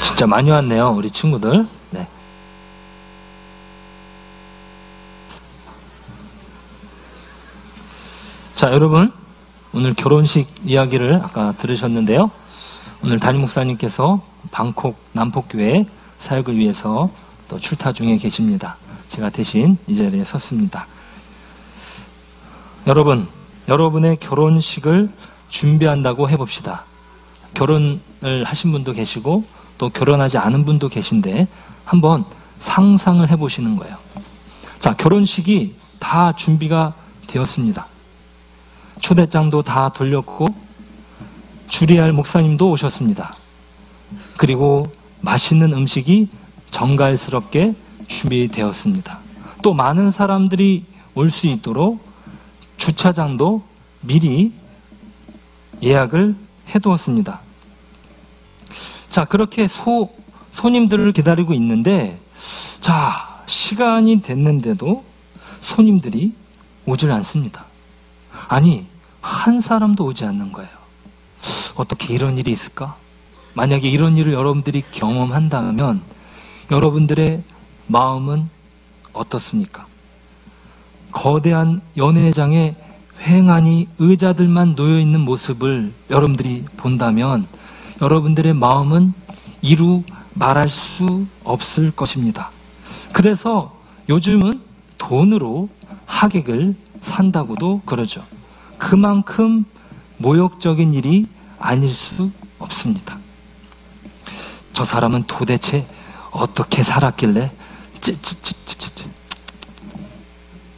진짜 많이 왔네요, 우리 친구들. 네. 자, 여러분, 오늘 결혼식 이야기를 아까 들으셨는데요. 오늘 담임 목사님께서 방콕 남폭교회 사역을 위해서 또 출타 중에 계십니다. 제가 대신 이 자리에 섰습니다. 여러분, 여러분의 결혼식을 준비한다고 해봅시다. 결혼을 하신 분도 계시고 또 결혼하지 않은 분도 계신데 한번 상상을 해보시는 거예요. 자, 결혼식이 다 준비가 되었습니다. 초대장도 다 돌렸고 주례할 목사님도 오셨습니다. 그리고 맛있는 음식이 정갈스럽게 준비되었습니다. 또 많은 사람들이 올 수 있도록 주차장도 미리 예약을 해두었습니다. 자, 그렇게 손님들을 기다리고 있는데, 자, 시간이 됐는데도 손님들이 오질 않습니다. 아니, 한 사람도 오지 않는 거예요. 어떻게 이런 일이 있을까? 만약에 이런 일을 여러분들이 경험한다면 여러분들의 마음은 어떻습니까? 거대한 연회장에 횡하니 의자들만 놓여있는 모습을 여러분들이 본다면 여러분들의 마음은 이루 말할 수 없을 것입니다. 그래서 요즘은 돈으로 하객을 산다고도 그러죠. 그만큼 모욕적인 일이 아닐 수 없습니다. 저 사람은 도대체 어떻게 살았길래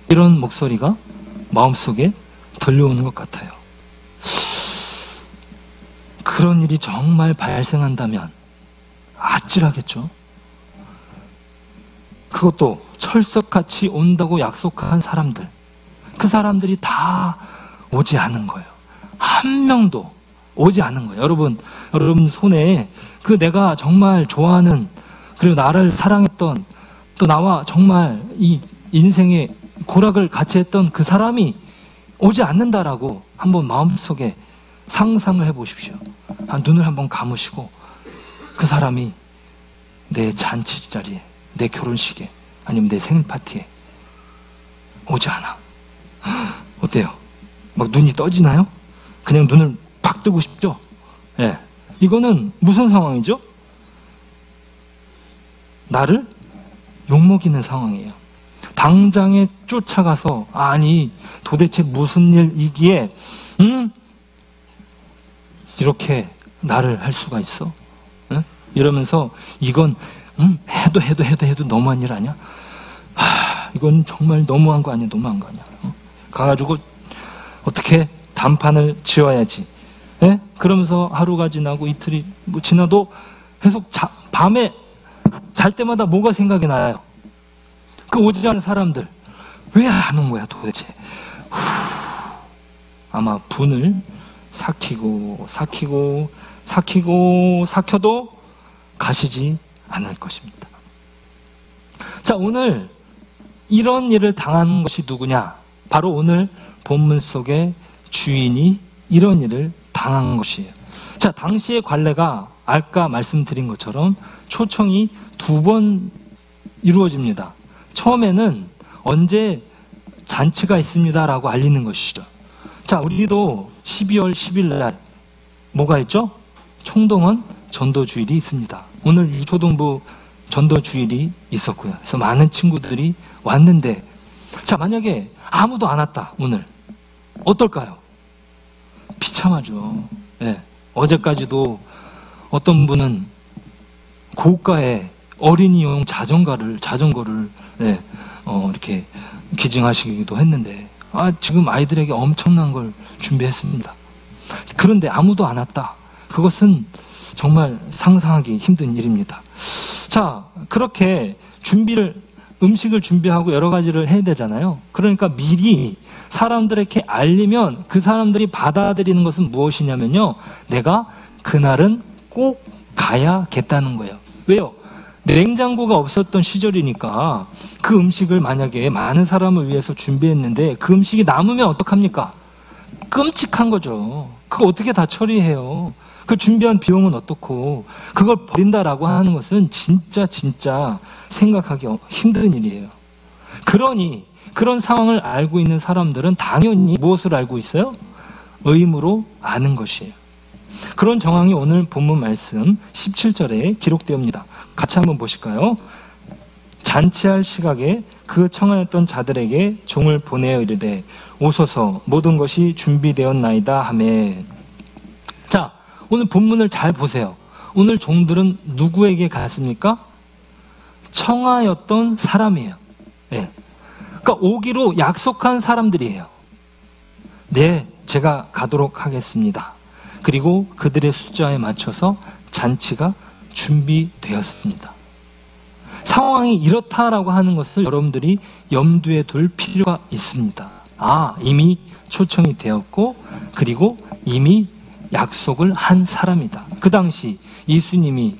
이런 목소리가 마음속에 들려오는 것 같아요. 그런 일이 정말 발생한다면 아찔하겠죠. 그것도 철석같이 온다고 약속한 사람들, 그 사람들이 다 오지 않은 거예요. 한 명도 오지 않은 거예요. 여러분 손에 그 내가 정말 좋아하는, 그리고 나를 사랑했던, 또 나와 정말 이 인생의 고락을 같이 했던 그 사람이 오지 않는다라고 한번 마음속에 상상을 해보십시오. 눈을 한번 감으시고 그 사람이 내 잔치 자리에, 내 결혼식에, 아니면 내 생일 파티에 오지 않아. 어때요? 막 눈이 떠지나요? 그냥 눈을 팍 뜨고 싶죠? 예. 이거는 무슨 상황이죠? 나를 욕먹이는 상황이에요. 당장에 쫓아가서, 아니 도대체 무슨 일이기에 이렇게 나를 할 수가 있어? 응? 이러면서 이건 해도 너무한 일 아니야? 이건 정말 너무한 거 아니야? 너무한 거 아니야? 가가지고 어떻게 단판을 지어야지. 예? 그러면서 하루가 지나고 이틀이 지나도 계속 밤에 잘 때마다 뭐가 생각이 나요? 그 오지 않은 사람들 왜 안 온 거야 도대체? 아마 분을 삭히고 삭혀도 가시지 않을 것입니다. 자, 오늘 이런 일을 당한 것이 누구냐? 바로 오늘 본문 속의 주인이 이런 일을 당한 것이에요. 자, 당시의 관례가 아까 말씀드린 것처럼 초청이 2번 이루어집니다. 처음에는 언제 잔치가 있습니다라고 알리는 것이죠. 자, 우리도 12월 10일 날 뭐가 있죠? 총동원 전도주일이 있습니다. 오늘 유초동부 전도주일이 있었고요. 그래서 많은 친구들이 왔는데, 자, 만약에 아무도 안 왔다 오늘 어떨까요? 비참하죠. 네. 어제까지도 어떤 분은 고가의 어린이용 자전거를 네, 이렇게 기증하시기도 했는데, 지금 아이들에게 엄청난 걸 준비했습니다. 그런데 아무도 안 왔다. 그것은 정말 상상하기 힘든 일입니다. 자, 그렇게 음식을 준비하고 여러 가지를 해야 되잖아요. 그러니까 미리 사람들에게 알리면 그 사람들이 받아들이는 것은 무엇이냐면요, 내가 그날은 꼭 가야겠다는 거예요. 왜요? 냉장고가 없었던 시절이니까 그 음식을 만약에 많은 사람을 위해서 준비했는데 그 음식이 남으면 어떡합니까? 끔찍한 거죠. 그거 어떻게 다 처리해요? 그 준비한 비용은 어떻고, 그걸 버린다라고 하는 것은 진짜 생각하기 힘든 일이에요. 그러니 그런 상황을 알고 있는 사람들은 당연히 무엇을 알고 있어요? 의무로 아는 것이에요. 그런 정황이 오늘 본문 말씀 17절에 기록되옵니다. 같이 한번 보실까요? 잔치할 시각에 그 청하였던 자들에게 종을 보내어 이르되 오소서 모든 것이 준비되었나이다 하매. 자, 오늘 본문을 잘 보세요. 오늘 종들은 누구에게 갔습니까? 청하였던 사람이에요. 네. 그러니까 오기로 약속한 사람들이에요. 네, 제가 가도록 하겠습니다. 그리고 그들의 숫자에 맞춰서 잔치가 준비되었습니다. 상황이 이렇다라고 하는 것을 여러분들이 염두에 둘 필요가 있습니다. 이미 초청이 되었고, 그리고 이미 약속을 한 사람이다. 그 당시 예수님이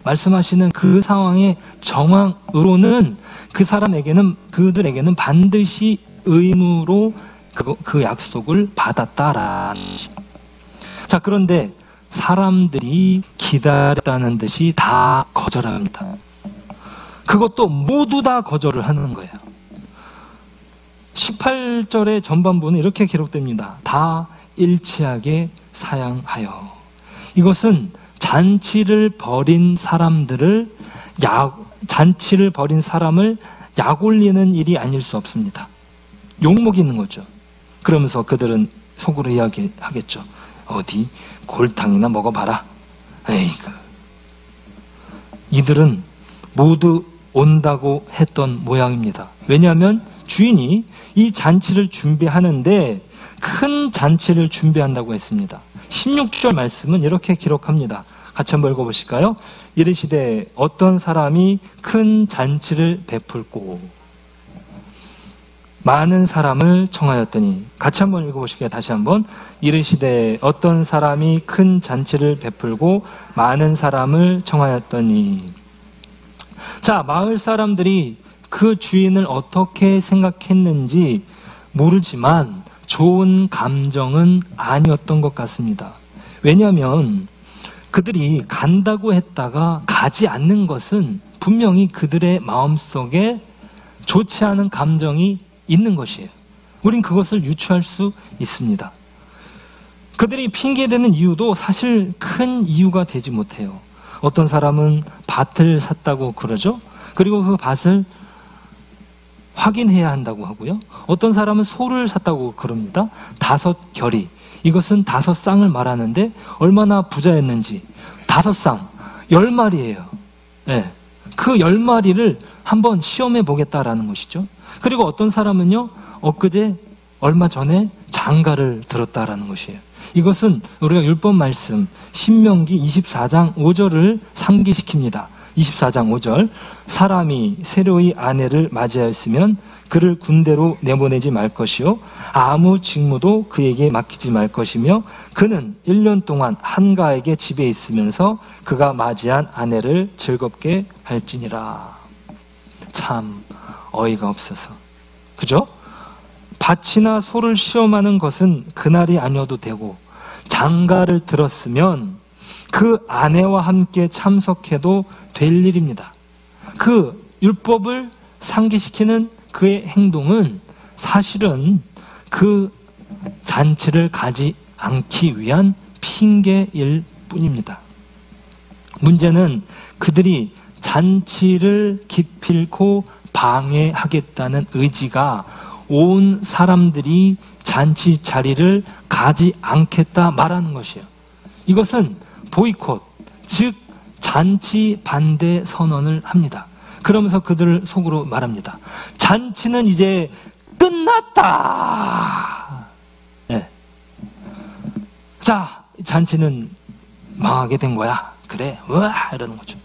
말씀하시는 그 상황의 정황으로는 그들에게는 반드시 의무로 그 약속을 받았다라는 것이. 자, 그런데 사람들이 기다렸다는 듯이 다 거절합니다. 그것도 모두 다 거절을 하는 거예요. 18절의 전반부는 이렇게 기록됩니다. 다 일치하게 사양하여. 이것은 잔치를 벌인 사람을 약 올리는 일이 아닐 수 없습니다. 욕먹이 있는 거죠. 그러면서 그들은 속으로 이야기하겠죠. 어디 골탕이나 먹어봐라. 에이그. 이들은 모두 온다고 했던 모양입니다. 왜냐하면 주인이 이 잔치를 준비하는데 큰 잔치를 준비한다고 했습니다. 16절 말씀은 이렇게 기록합니다. 같이 한번 읽어보실까요? 이르시되 어떤 사람이 큰 잔치를 베풀고 많은 사람을 청하였더니. 같이 한번 읽어보실게요. 다시 한번. 이르시되 어떤 사람이 큰 잔치를 베풀고 많은 사람을 청하였더니. 자, 마을 사람들이 그 주인을 어떻게 생각했는지 모르지만 좋은 감정은 아니었던 것 같습니다. 왜냐하면 그들이 간다고 했다가 가지 않는 것은 분명히 그들의 마음속에 좋지 않은 감정이 있는 것이에요. 우린 그것을 유추할 수 있습니다. 그들이 핑계대는 이유도 사실 큰 이유가 되지 못해요. 어떤 사람은 밭을 샀다고 그러죠. 그리고 그 밭을 확인해야 한다고 하고요. 어떤 사람은 소를 샀다고 그럽니다. 5겨리. 이것은 5쌍을 말하는데 얼마나 부자였는지. 5쌍, 10마리예요. 네. 그 10마리를 한번 시험해 보겠다라는 것이죠. 그리고 어떤 사람은요, 얼마 전에 장가를 들었다라는 것이에요. 이것은 우리가 율법 말씀 신명기 24장 5절을 상기시킵니다. 24장 5절. 사람이 새로이 아내를 맞이하였으면 그를 군대로 내보내지 말 것이요 아무 직무도 그에게 맡기지 말 것이며 그는 1년 동안 한가에게 집에 있으면서 그가 맞이한 아내를 즐겁게 할지니라. 참 어이가 없어서. 그죠? 밭이나 소를 시험하는 것은 그날이 아니어도 되고 장가를 들었으면 그 아내와 함께 참석해도 될 일입니다. 그 율법을 상기시키는 그의 행동은 사실은 그 잔치를 가지 않기 위한 핑계일 뿐입니다. 문제는 그들이 잔치를 기필코 방해하겠다는 의지가 온 사람들이 잔치 자리를 가지 않겠다 말하는 것이에요. 이것은 보이콧, 즉 잔치 반대 선언을 합니다. 그러면서 그들 속으로 말합니다. 잔치는 이제 끝났다. 네. 자, 잔치는 망하게 된 거야. 그래, 으아 이러는 거죠.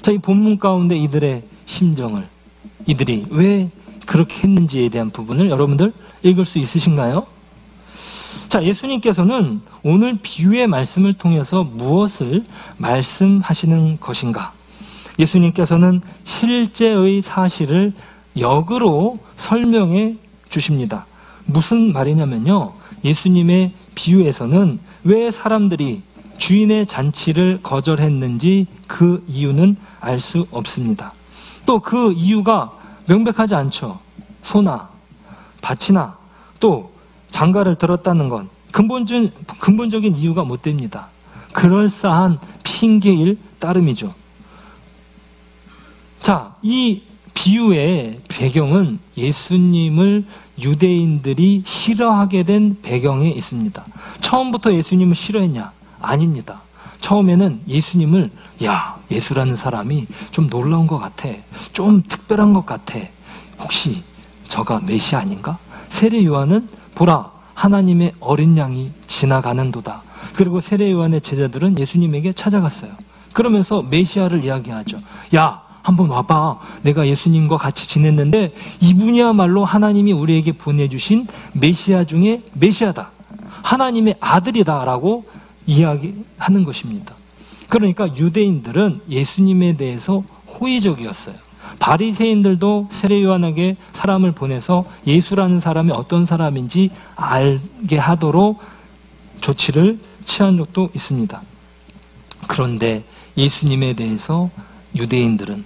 자, 이 본문 가운데 이들의 심정을, 이들이 왜 그렇게 했는지에 대한 부분을 여러분들 읽을 수 있으신가요? 자, 예수님께서는 오늘 비유의 말씀을 통해서 무엇을 말씀하시는 것인가? 예수님께서는 실제의 사실을 역으로 설명해 주십니다. 무슨 말이냐면요, 예수님의 비유에서는 왜 사람들이 주인의 잔치를 거절했는지 그 이유는 알 수 없습니다. 또 그 이유가 명백하지 않죠. 소나 밭이나 또 장가를 들었다는 건 근본적인 이유가 못 됩니다. 그럴싸한 핑계일 따름이죠. 자, 이 비유의 배경은 예수님을 유대인들이 싫어하게 된 배경에 있습니다. 처음부터 예수님을 싫어했냐? 아닙니다. 처음에는 예수님을 예수라는 사람이 좀 놀라운 것 같아. 좀 특별한 것 같아. 혹시 저가 메시아 아닌가? 세례 요한은 보라, 하나님의 어린 양이 지나가는도다. 그리고 세례 요한의 제자들은 예수님에게 찾아갔어요. 그러면서 메시아를 이야기하죠. 한번 와봐. 내가 예수님과 같이 지냈는데 이분이야말로 하나님이 우리에게 보내주신 메시아 중에 메시아다. 하나님의 아들이다라고 이야기하는 것입니다. 그러니까 유대인들은 예수님에 대해서 호의적이었어요. 바리새인들도 세례 요한에게 사람을 보내서 예수라는 사람이 어떤 사람인지 알게 하도록 조치를 취한 적도 있습니다. 그런데 예수님에 대해서 유대인들은,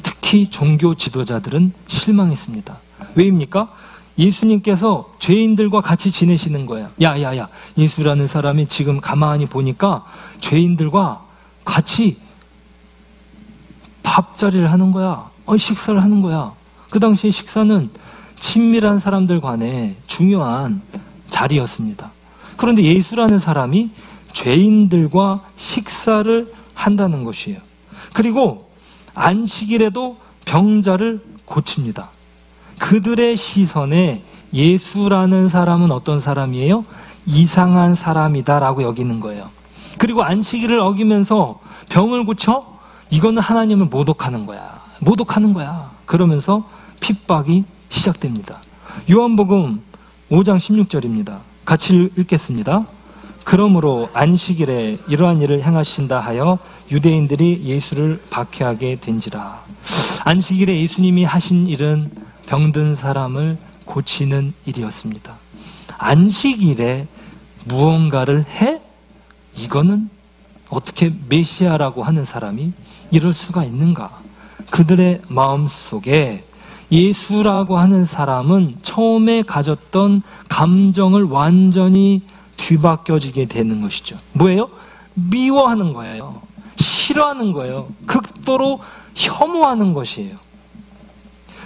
특히 종교 지도자들은 실망했습니다. 왜입니까? 예수님께서 죄인들과 같이 지내시는 거예요. 예수라는 사람이 지금 가만히 보니까 죄인들과 같이 밥자리를 하는 거야. 식사를 하는 거야. 그 당시에 식사는 친밀한 사람들 간의 중요한 자리였습니다. 그런데 예수라는 사람이 죄인들과 식사를 한다는 것이에요. 그리고 안식일에도 병자를 고칩니다. 그들의 시선에 예수라는 사람은 어떤 사람이에요? 이상한 사람이다라고 여기는 거예요. 그리고 안식일을 어기면서 병을 고쳐? 이거는 하나님을 모독하는 거야. 그러면서 핍박이 시작됩니다. 요한복음 5장 16절입니다. 같이 읽겠습니다. 그러므로 안식일에 이러한 일을 행하신다 하여 유대인들이 예수를 박해하게 된지라. 안식일에 예수님이 하신 일은 병든 사람을 고치는 일이었습니다. 안식일에 무언가를 해? 이거는 어떻게 메시아라고 하는 사람이 이럴 수가 있는가? 그들의 마음속에 예수라고 하는 사람은 처음에 가졌던 감정을 완전히 뒤바뀌어지게 되는 것이죠. 뭐예요? 미워하는 거예요. 싫어하는 거예요. 극도로 혐오하는 것이에요.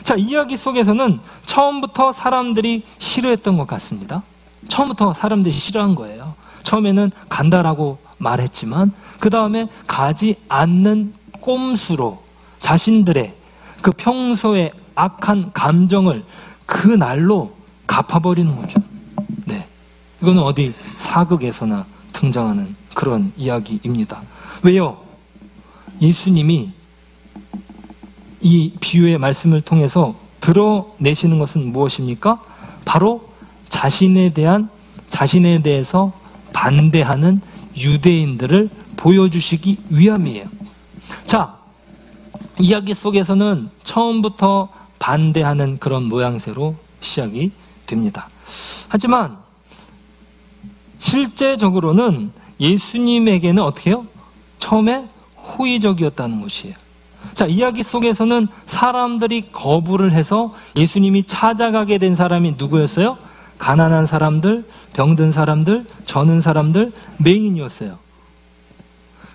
자, 이야기 속에서는 처음부터 사람들이 싫어했던 것 같습니다. 처음부터 사람들이 싫어한 거예요. 처음에는 간다라고 말했지만 그 다음에 가지 않는 꼼수로 자신들의 그 평소의 악한 감정을 그 날로 갚아버리는 거죠. 네, 이거는 어디 사극에서나 등장하는 그런 이야기입니다. 왜요? 예수님이 이 비유의 말씀을 통해서 드러내시는 것은 무엇입니까? 바로 자신에 대해서 반대하는 유대인들을 보여주시기 위함이에요. 자, 이야기 속에서는 처음부터 반대하는 그런 모양새로 시작이 됩니다. 하지만 실제적으로는 예수님에게는 어떻게 해요? 처음에 호의적이었다는 것이에요. 자, 이야기 속에서는 사람들이 거부를 해서 예수님이 찾아가게 된 사람이 누구였어요? 가난한 사람들, 병든 사람들, 저는 사람들, 맹인이었어요.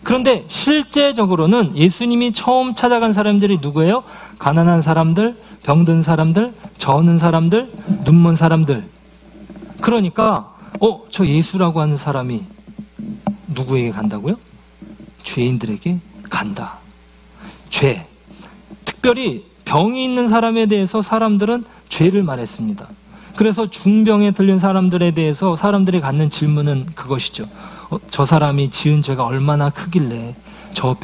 그런데 실제적으로는 예수님이 처음 찾아간 사람들이 누구예요? 가난한 사람들, 병든 사람들, 저는 사람들, 눈먼 사람들. 그러니까 저 예수라고 하는 사람이 누구에게 간다고요? 죄인들에게 간다. 죄. 특별히 병이 있는 사람에 대해서 사람들은 죄를 말했습니다. 그래서 중병에 들린 사람들에 대해서 사람들이 갖는 질문은 그것이죠. 저 사람이 지은 죄가 얼마나 크길래 저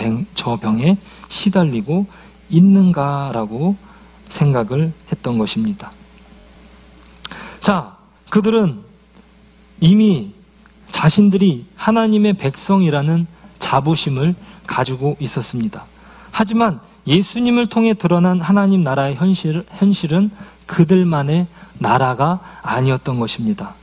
병에 시달리고 있는가라고 생각을 했던 것입니다. 자, 그들은 이미 자신들이 하나님의 백성이라는 자부심을 가지고 있었습니다. 하지만 예수님을 통해 드러난 하나님 나라의 현실은 그들만의 나라가 아니었던 것입니다.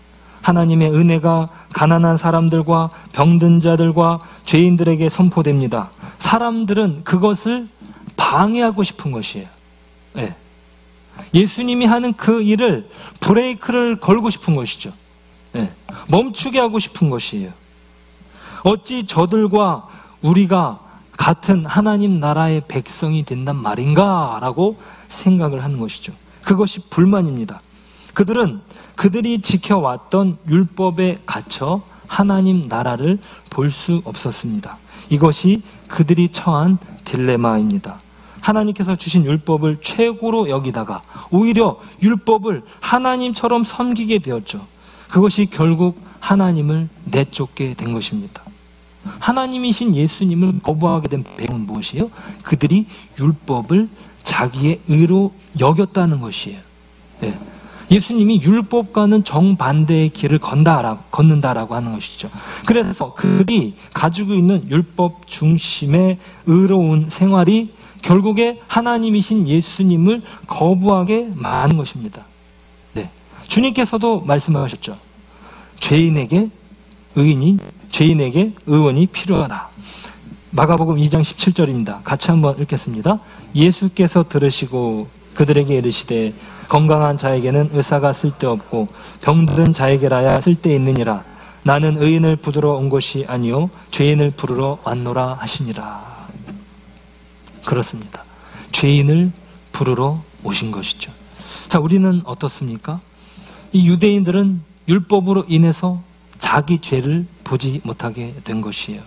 하나님의 은혜가 가난한 사람들과 병든 자들과 죄인들에게 선포됩니다. 사람들은 그것을 방해하고 싶은 것이에요. 네. 예수님이 하는 그 일을 브레이크를 걸고 싶은 것이죠. 네. 멈추게 하고 싶은 것이에요. 어찌 저들과 우리가 같은 하나님 나라의 백성이 된단 말인가? 라고 생각을 하는 것이죠. 그것이 불만입니다. 그들은 그들이 지켜왔던 율법에 갇혀 하나님 나라를 볼 수 없었습니다. 이것이 그들이 처한 딜레마입니다. 하나님께서 주신 율법을 최고로 여기다가 오히려 율법을 하나님처럼 섬기게 되었죠. 그것이 결국 하나님을 내쫓게 된 것입니다. 하나님이신 예수님을 거부하게 된 배경은 무엇이에요? 그들이 율법을 자기의 의로 여겼다는 것이에요. 네. 예수님이 율법과는 정반대의 길을 걷는다라고 하는 것이죠. 그래서 그들이 가지고 있는 율법 중심의 의로운 생활이 결국에 하나님이신 예수님을 거부하게 만든 것입니다. 네. 주님께서도 말씀하셨죠. 죄인에게 의원이 필요하다. 마가복음 2장 17절입니다. 같이 한번 읽겠습니다. 예수께서 들으시고 그들에게 이르시되 건강한 자에게는 의사가 쓸데없고 병든 자에게라야 쓸데있느니라. 나는 의인을 부르러 온 것이 아니요 죄인을 부르러 왔노라 하시니라. 그렇습니다. 죄인을 부르러 오신 것이죠. 자, 우리는 어떻습니까? 이 유대인들은 율법으로 인해서 자기 죄를 보지 못하게 된 것이에요.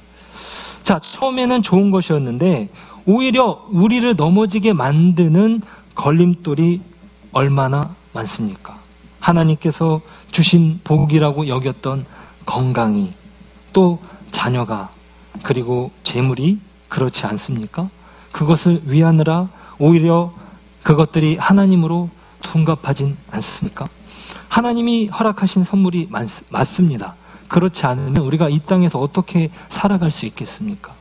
자, 처음에는 좋은 것이었는데 오히려 우리를 넘어지게 만드는 걸림돌이 얼마나 많습니까? 하나님께서 주신 복이라고 여겼던 건강이, 또 자녀가, 그리고 재물이 그렇지 않습니까? 그것을 위하느라 오히려 그것들이 하나님으로 둔갑하진 않습니까? 하나님이 허락하신 선물이 맞습니다. 그렇지 않으면 우리가 이 땅에서 어떻게 살아갈 수 있겠습니까?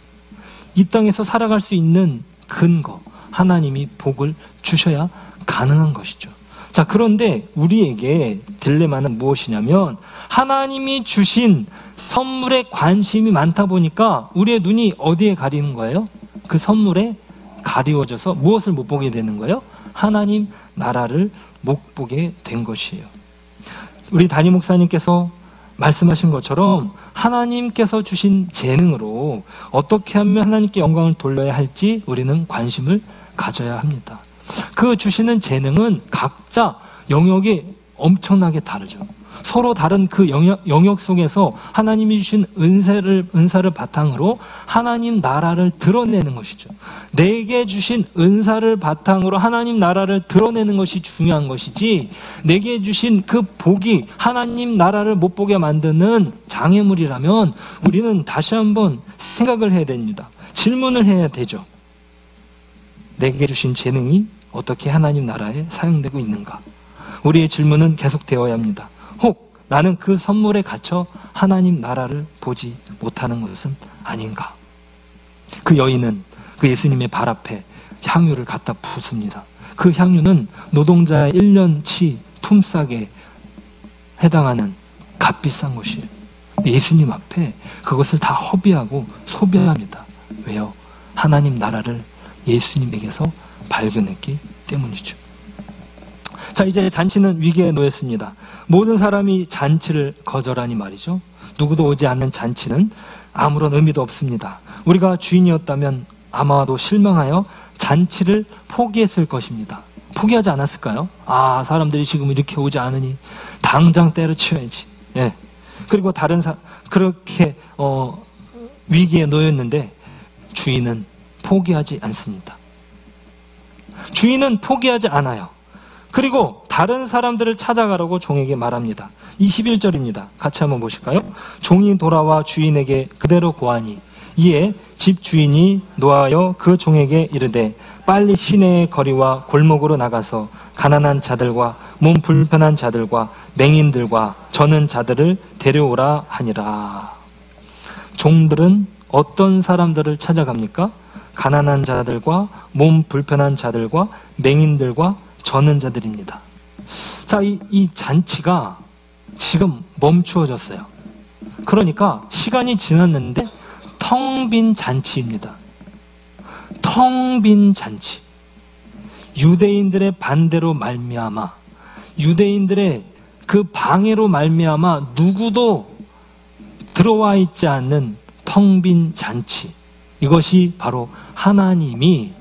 이 땅에서 살아갈 수 있는 근거, 하나님이 복을 주셔야 가능한 것이죠. 자, 그런데 우리에게 딜레마는 무엇이냐면 하나님이 주신 선물에 관심이 많다 보니까 우리의 눈이 어디에 가리는 거예요? 그 선물에 가리워져서 무엇을 못 보게 되는 거예요? 하나님 나라를 못 보게 된 것이에요. 우리 담임 목사님께서 말씀하신 것처럼 하나님께서 주신 재능으로 어떻게 하면 하나님께 영광을 돌려야 할지 우리는 관심을 가져야 합니다. 그 주시는 재능은 각자 영역이 엄청나게 다르죠. 서로 다른 그 영역 속에서 하나님이 주신 은사를 바탕으로 하나님 나라를 드러내는 것이죠. 내게 주신 은사를 바탕으로 하나님 나라를 드러내는 것이 중요한 것이지, 내게 주신 그 복이 하나님 나라를 못 보게 만드는 장애물이라면 우리는 다시 한번 생각을 해야 됩니다. 질문을 해야 되죠. 내게 주신 재능이 어떻게 하나님 나라에 사용되고 있는가? 우리의 질문은 계속되어야 합니다. 혹 나는 그 선물에 갇혀 하나님 나라를 보지 못하는 것은 아닌가? 그 여인은 그 예수님의 발 앞에 향유를 갖다 붓습니다. 그 향유는 노동자의 1년치 품삯에 해당하는 값비싼 것이에요. 예수님 앞에 그것을 다 허비하고 소비합니다. 왜요? 하나님 나라를 예수님에게서 발견했기 때문이죠. 자, 이제 잔치는 위기에 놓였습니다. 모든 사람이 잔치를 거절하니 말이죠. 누구도 오지 않는 잔치는 아무런 의미도 없습니다. 우리가 주인이었다면 아마도 실망하여 잔치를 포기했을 것입니다. 포기하지 않았을까요? 아, 사람들이 지금 이렇게 오지 않으니 당장 때려치워야지. 예. 그리고 그렇게 위기에 놓였는데 주인은 포기하지 않습니다. 주인은 포기하지 않아요. 그리고 다른 사람들을 찾아가라고 종에게 말합니다. 21절입니다. 같이 한번 보실까요? 종이 돌아와 주인에게 그대로 고하니 이에 집 주인이 노하여 그 종에게 이르되 빨리 시내의 거리와 골목으로 나가서 가난한 자들과 몸 불편한 자들과 맹인들과 저는 자들을 데려오라 하니라. 종들은 어떤 사람들을 찾아갑니까? 가난한 자들과 몸 불편한 자들과 맹인들과 저는 자들입니다. 자, 이 잔치가 지금 멈추어졌어요. 그러니까 시간이 지났는데 텅 빈 잔치입니다. 텅 빈 잔치. 유대인들의 반대로 말미암아, 유대인들의 그 방해로 말미암아 누구도 들어와 있지 않는 텅 빈 잔치. 이것이 바로 하나님이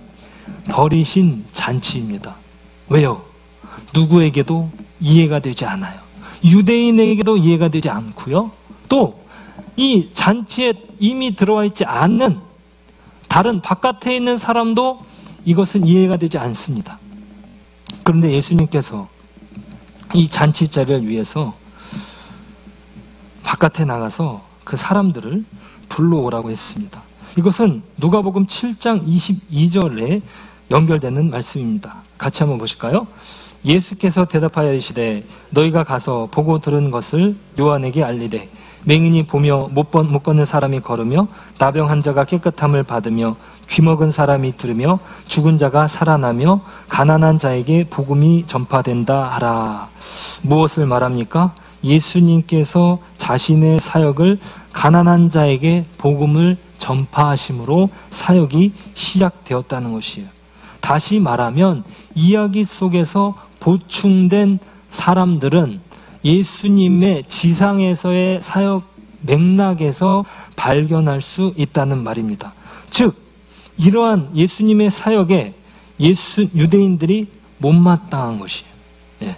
버리신 잔치입니다. 왜요? 누구에게도 이해가 되지 않아요. 유대인에게도 이해가 되지 않고요. 또 이 잔치에 이미 들어와 있지 않는 다른 바깥에 있는 사람도 이것은 이해가 되지 않습니다. 그런데 예수님께서 이 잔치 자리를 위해서 바깥에 나가서 그 사람들을 불러오라고 했습니다. 이것은 누가복음 7장 22절에 연결되는 말씀입니다. 같이 한번 보실까요? 예수께서 대답하여 이르시되 너희가 가서 보고 들은 것을 요한에게 알리되 맹인이 보며 못 걷는 사람이 걸으며 나병 환자가 깨끗함을 받으며 귀먹은 사람이 들으며 죽은 자가 살아나며 가난한 자에게 복음이 전파된다 하라. 무엇을 말합니까? 예수님께서 자신의 사역을 가난한 자에게 복음을 전파하심으로 사역이 시작되었다는 것이에요. 다시 말하면 이야기 속에서 보충된 사람들은 예수님의 지상에서의 사역 맥락에서 발견할 수 있다는 말입니다. 즉 이러한 예수님의 사역에 유대인들이 못마땅한 것이에요. 예.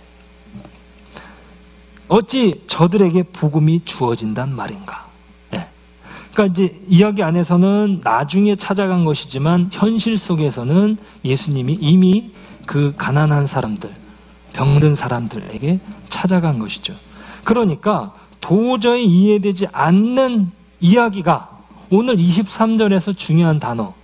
어찌 저들에게 복음이 주어진단 말인가? 예. 그러니까 이제 이야기 안에서는 나중에 찾아간 것이지만 현실 속에서는 예수님이 이미 그 가난한 사람들, 병든 사람들에게 찾아간 것이죠. 그러니까 도저히 이해되지 않는 이야기가 오늘 23절에서 중요한 단어,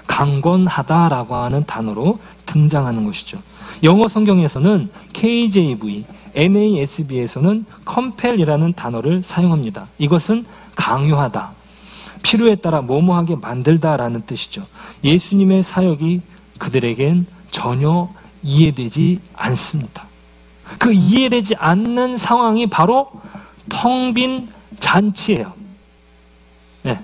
강권하다라고 하는 단어로 등장하는 것이죠. 영어 성경에서는 KJV, NASB에서는 compel이라는 단어를 사용합니다. 이것은 강요하다, 필요에 따라 뭐뭐하게 만들다라는 뜻이죠. 예수님의 사역이 그들에겐 전혀 이해되지 않습니다. 그 이해되지 않는 상황이 바로 텅 빈 잔치예요. 네.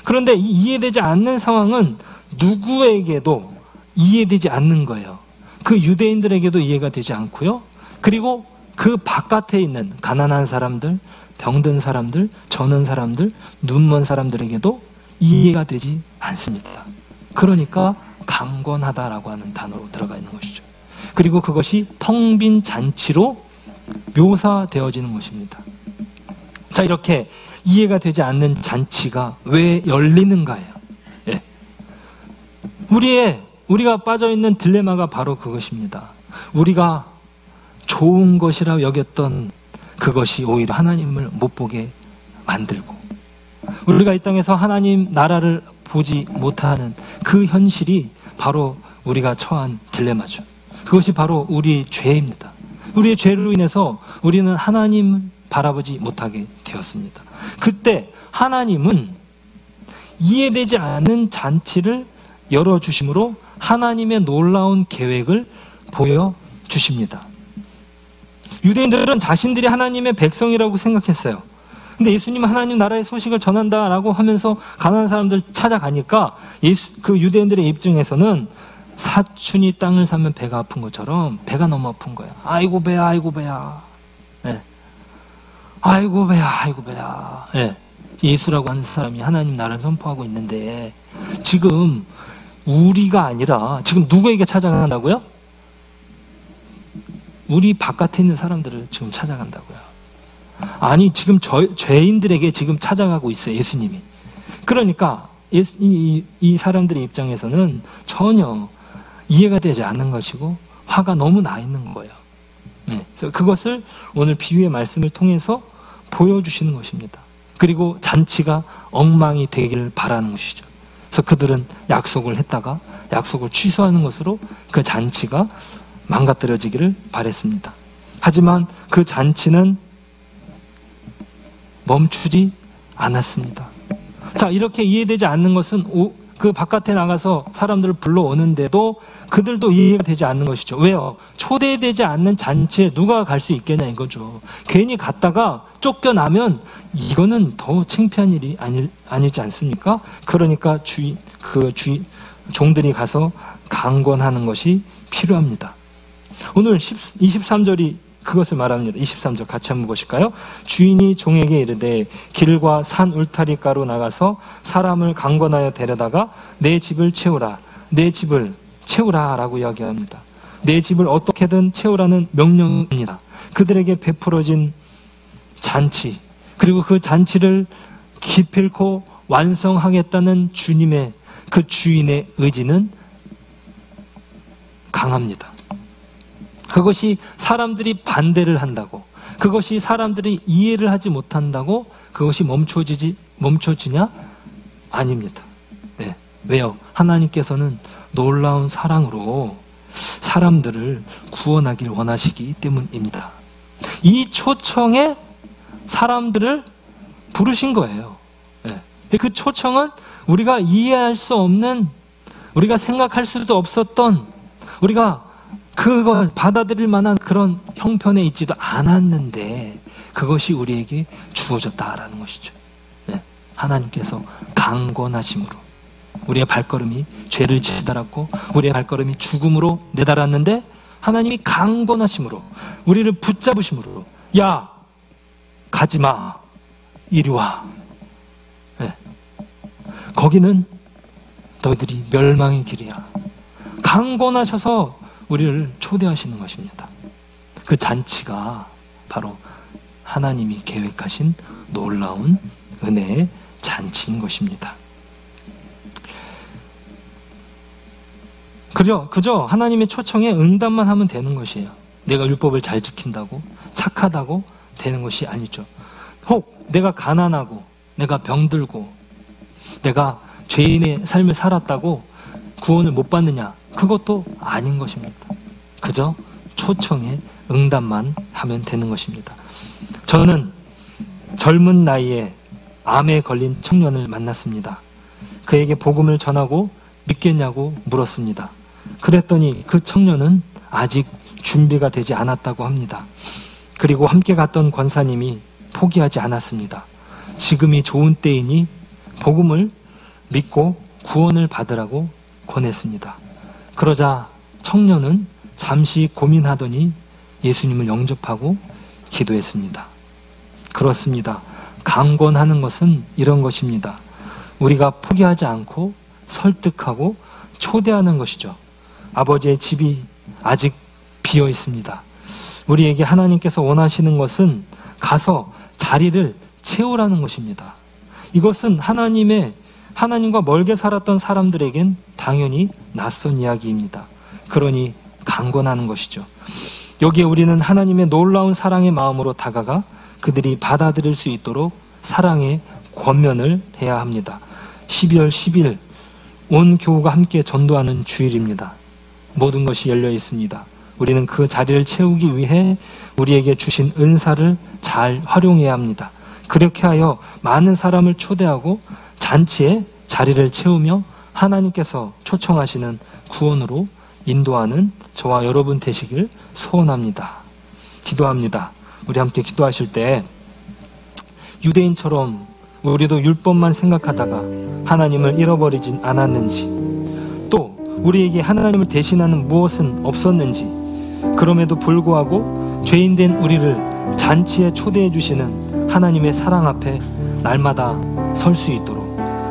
그런데 이 이해되지 않는 상황은 누구에게도 이해되지 않는 거예요. 그 유대인들에게도 이해가 되지 않고요. 그리고 그 바깥에 있는 가난한 사람들, 병든 사람들, 저는 사람들, 눈먼 사람들에게도 이해가 되지 않습니다. 그러니까 강권하다라고 하는 단어로 들어가 있는 것이죠. 그리고 그것이 텅 빈 잔치로 묘사되어지는 것입니다. 자, 이렇게 이해가 되지 않는 잔치가 왜 열리는가예요. 예. 우리가 빠져있는 딜레마가 바로 그것입니다. 우리가 좋은 것이라 여겼던 그것이 오히려 하나님을 못 보게 만들고, 우리가 이 땅에서 하나님 나라를 보지 못하는 그 현실이 바로 우리가 처한 딜레마죠. 그것이 바로 우리의 죄입니다. 우리의 죄로 인해서 우리는 하나님을 바라보지 못하게 되었습니다. 그때 하나님은 이해되지 않는 잔치를 열어주심으로 하나님의 놀라운 계획을 보여주십니다. 유대인들은 자신들이 하나님의 백성이라고 생각했어요. 근데 예수님은 하나님 나라의 소식을 전한다라고 하면서 가난한 사람들 찾아가니까 그 유대인들의 입장에서는 사춘이 땅을 사면 배가 아픈 것처럼 배가 너무 아픈 거야. 아이고 배야, 아이고 배야. 네. 아이고 배야, 아이고 배야. 네. 예수라고 하는 사람이 하나님 나라를 선포하고 있는데 지금 우리가 아니라 지금 누구에게 찾아간다고요? 우리 바깥에 있는 사람들을 지금 찾아간다고요. 아니 지금 죄인들에게 지금 찾아가고 있어요, 예수님이. 그러니까 이 사람들의 입장에서는 전혀 이해가 되지 않는 것이고 화가 너무 나 있는 거예요. 네. 그래서 그것을 오늘 비유의 말씀을 통해서 보여주시는 것입니다. 그리고 잔치가 엉망이 되기를 바라는 것이죠. 그래서 그들은 약속을 했다가 약속을 취소하는 것으로 그 잔치가 망가뜨려지기를 바랬습니다. 하지만 그 잔치는 멈추지 않았습니다. 자, 이렇게 이해되지 않는 것은 그 바깥에 나가서 사람들을 불러오는데도 그들도 이해가 되지 않는 것이죠. 왜요? 초대되지 않는 잔치에 누가 갈 수 있겠냐 이거죠. 괜히 갔다가 쫓겨나면 이거는 더 창피한 일이 아니지 않습니까? 그러니까 종들이 가서 강권하는 것이 필요합니다. 오늘 23절이 그것을 말합니다. 23절 같이 한번 보실까요? 주인이 종에게 이르되 길과 산 울타리가로 나가서 사람을 강권하여 데려다가 내 집을 채우라. 내 집을 채우라 라고 이야기합니다. 내 집을 어떻게든 채우라는 명령입니다. 그들에게 베풀어진 잔치, 그리고 그 잔치를 기필코 완성하겠다는 주님의 그 주인의 의지는 강합니다. 그것이 사람들이 반대를 한다고, 그것이 사람들이 이해를 하지 못한다고 그것이 멈춰지냐? 아닙니다. 네. 왜요? 하나님께서는 놀라운 사랑으로 사람들을 구원하길 원하시기 때문입니다. 이 초청에 사람들을 부르신 거예요. 네. 근데 그 초청은 우리가 이해할 수 없는, 우리가 생각할 수도 없었던, 우리가 그걸 받아들일 만한 그런 형편에 있지도 않았는데 그것이 우리에게 주어졌다라는 것이죠. 네. 하나님께서 강권하심으로 우리의 발걸음이 죄를 치달았고 우리의 발걸음이 죽음으로 내달았는데 하나님이 강권하심으로 우리를 붙잡으심으로 야 가지마 이리 와. 네. 거기는 너희들이 멸망의 길이야. 강권하셔서 우리를 초대하시는 것입니다. 그 잔치가 바로 하나님이 계획하신 놀라운 은혜의 잔치인 것입니다. 그저 하나님의 초청에 응답만 하면 되는 것이에요. 내가 율법을 잘 지킨다고, 착하다고 되는 것이 아니죠. 혹 내가 가난하고, 내가 병들고, 내가 죄인의 삶을 살았다고 구원을 못 받느냐? 그것도 아닌 것입니다. 그저 초청에 응답만 하면 되는 것입니다. 저는 젊은 나이에 암에 걸린 청년을 만났습니다. 그에게 복음을 전하고 믿겠냐고 물었습니다. 그랬더니 그 청년은 아직 준비가 되지 않았다고 합니다. 그리고 함께 갔던 권사님이 포기하지 않았습니다. 지금이 좋은 때이니 복음을 믿고 구원을 받으라고 권했습니다. 그러자 청년은 잠시 고민하더니 예수님을 영접하고 기도했습니다. 그렇습니다. 강권하는 것은 이런 것입니다. 우리가 포기하지 않고 설득하고 초대하는 것이죠. 아버지의 집이 아직 비어 있습니다. 우리에게 하나님께서 원하시는 것은 가서 자리를 채우라는 것입니다. 이것은 하나님과 멀게 살았던 사람들에겐 당연히 낯선 이야기입니다. 그러니 강권하는 것이죠. 여기에 우리는 하나님의 놀라운 사랑의 마음으로 다가가 그들이 받아들일 수 있도록 사랑의 권면을 해야 합니다. 12월 10일 온 교우가 함께 전도하는 주일입니다. 모든 것이 열려 있습니다. 우리는 그 자리를 채우기 위해 우리에게 주신 은사를 잘 활용해야 합니다. 그렇게 하여 많은 사람을 초대하고 잔치에 자리를 채우며 하나님께서 초청하시는 구원으로 인도하는 저와 여러분 되시길 소원합니다. 기도합니다. 우리 함께 기도하실 때 유대인처럼 우리도 율법만 생각하다가 하나님을 잃어버리진 않았는지, 또 우리에게 하나님을 대신하는 무엇은 없었는지, 그럼에도 불구하고 죄인된 우리를 잔치에 초대해 주시는 하나님의 사랑 앞에 날마다 설 수 있도록,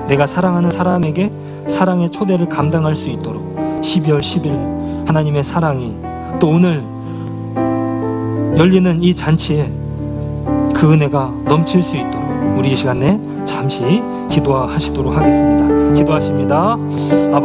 내가 사랑하는 사람에게 사랑의 초대를 감당할 수 있도록 12월 10일 하나님의 사랑이 또 오늘 열리는 이 잔치에 그 은혜가 넘칠 수 있도록 우리 이 시간에 잠시 기도하시도록 하겠습니다. 기도하십니다. 아버지